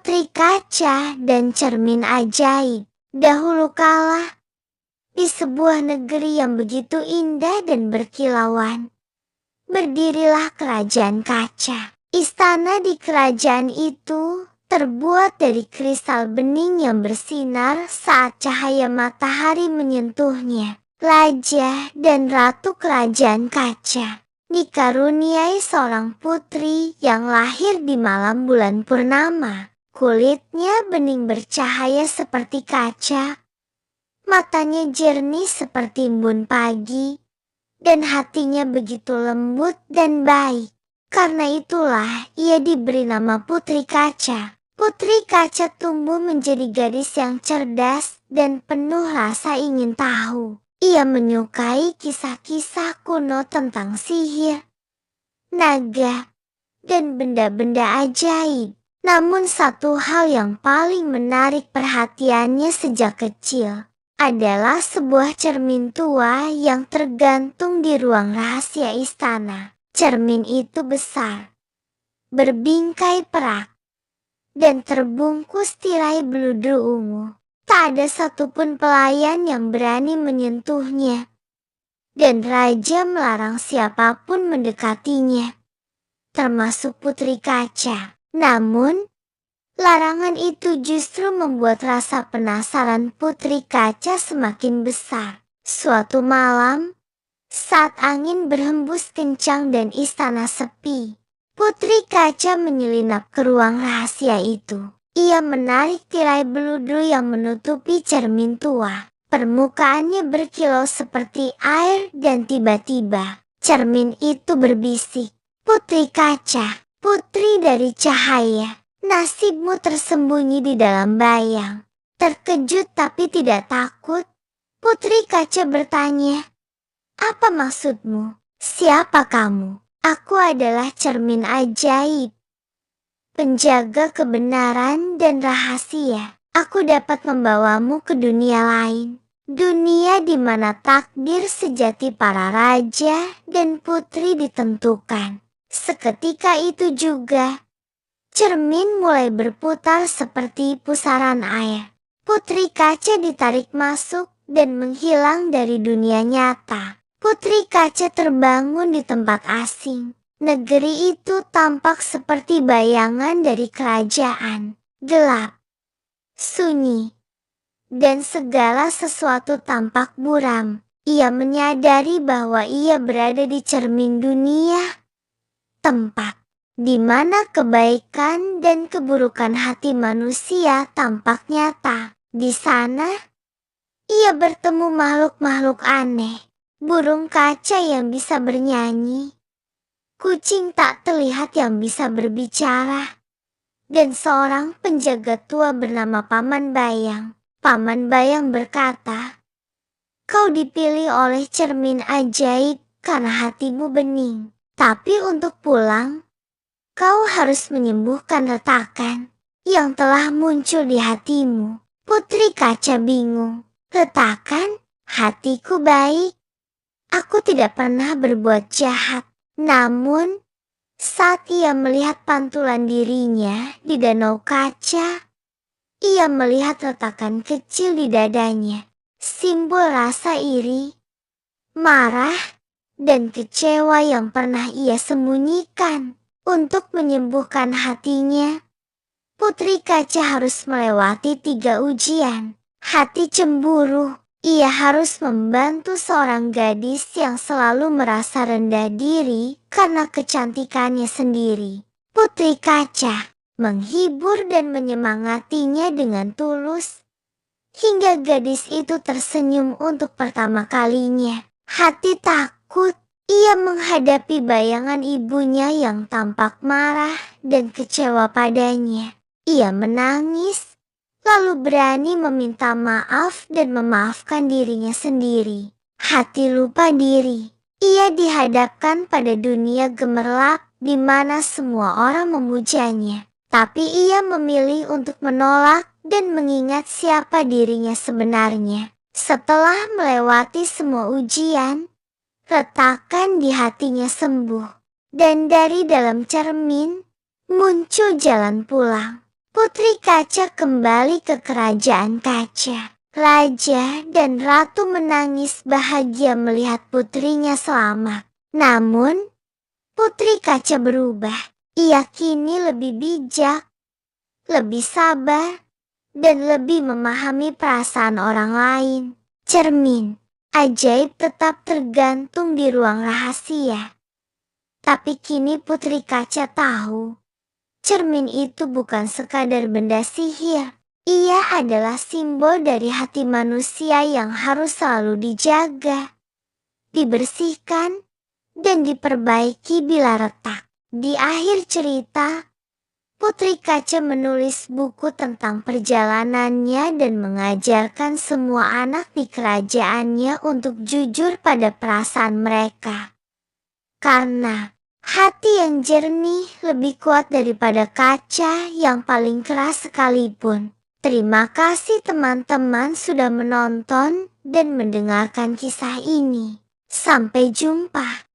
Putri Kaca dan Cermin Ajaib. Dahulu kala, di sebuah negeri yang begitu indah dan berkilauan, berdirilah kerajaan kaca. Istana di kerajaan itu terbuat dari kristal bening yang bersinar saat cahaya matahari menyentuhnya. Raja dan ratu kerajaan kaca dikaruniai seorang putri yang lahir di malam bulan purnama. Kulitnya bening bercahaya seperti kaca, matanya jernih seperti embun pagi, dan hatinya begitu lembut dan baik. Karena itulah ia diberi nama Putri Kaca. Putri Kaca tumbuh menjadi gadis yang cerdas dan penuh rasa ingin tahu. Ia menyukai kisah-kisah kuno tentang sihir, naga, dan benda-benda ajaib. Namun satu hal yang paling menarik perhatiannya sejak kecil adalah sebuah cermin tua yang tergantung di ruang rahasia istana. Cermin itu besar, berbingkai perak, dan terbungkus tirai beludur ungu. Tak ada satupun pelayan yang berani menyentuhnya, dan raja melarang siapapun mendekatinya, termasuk Putri Kaca. Namun, larangan itu justru membuat rasa penasaran Putri Kaca semakin besar. Suatu malam, saat angin berhembus kencang dan istana sepi, Putri Kaca menyelinap ke ruang rahasia itu. Ia menarik tirai beludur yang menutupi cermin tua. Permukaannya berkilau seperti air dan tiba-tiba cermin itu berbisik, "Putri Kaca, putri dari cahaya, nasibmu tersembunyi di dalam bayang." Terkejut tapi tidak takut, Putri Kaca bertanya, "Apa maksudmu? Siapa kamu?" "Aku adalah cermin ajaib, penjaga kebenaran dan rahasia. Aku dapat membawamu ke dunia lain. Dunia di mana takdir sejati para raja dan putri ditentukan." Seketika itu juga, cermin mulai berputar seperti pusaran air. Putri Kaca ditarik masuk dan menghilang dari dunia nyata. Putri Kaca terbangun di tempat asing. Negeri itu tampak seperti bayangan dari kerajaan. Gelap, sunyi, dan segala sesuatu tampak buram. Ia menyadari bahwa ia berada di cermin dunia, tempat di mana kebaikan dan keburukan hati manusia tampak nyata. Di sana, ia bertemu makhluk-makhluk aneh, burung kaca yang bisa bernyanyi, kucing tak terlihat yang bisa berbicara, dan seorang penjaga tua bernama Paman Bayang. Paman Bayang berkata, "Kau dipilih oleh cermin ajaib karena hatimu bening. Tapi untuk pulang, kau harus menyembuhkan retakan yang telah muncul di hatimu." Putri Kaca bingung. "Retakan? Hatiku baik. Aku tidak pernah berbuat jahat." Namun, saat ia melihat pantulan dirinya di danau kaca, ia melihat retakan kecil di dadanya, simbol rasa iri, marah, dan kecewa yang pernah ia sembunyikan. Untuk menyembuhkan hatinya, Putri Kaca harus melewati 3 ujian. Hati cemburu. Ia harus membantu seorang gadis yang selalu merasa rendah diri karena kecantikannya sendiri. Putri Kaca menghibur dan menyemangatinya dengan tulus, hingga gadis itu tersenyum untuk pertama kalinya. Hati takut, ia menghadapi bayangan ibunya yang tampak marah dan kecewa padanya. Ia menangis, lalu berani meminta maaf dan memaafkan dirinya sendiri. Hati lupa diri. Ia dihadapkan pada dunia gemerlap di mana semua orang memujanya. Tapi ia memilih untuk menolak dan mengingat siapa dirinya sebenarnya. Setelah melewati semua ujian, retakan di hatinya sembuh. Dan dari dalam cermin, muncul jalan pulang. Putri Kaca kembali ke kerajaan kaca. Raja dan ratu menangis bahagia melihat putrinya selamat. Namun, Putri Kaca berubah. Ia kini lebih bijak, lebih sabar, dan lebih memahami perasaan orang lain. Cermin ajaib tetap tergantung di ruang rahasia. Tapi kini Putri Kaca tahu, cermin itu bukan sekadar benda sihir. Ia adalah simbol dari hati manusia yang harus selalu dijaga, dibersihkan, dan diperbaiki bila retak. Di akhir cerita, Putri Kaca menulis buku tentang perjalanannya dan mengajarkan semua anak di kerajaannya untuk jujur pada perasaan mereka. Karena hati yang jernih lebih kuat daripada kaca yang paling keras sekalipun. Terima kasih teman-teman sudah menonton dan mendengarkan kisah ini. Sampai jumpa.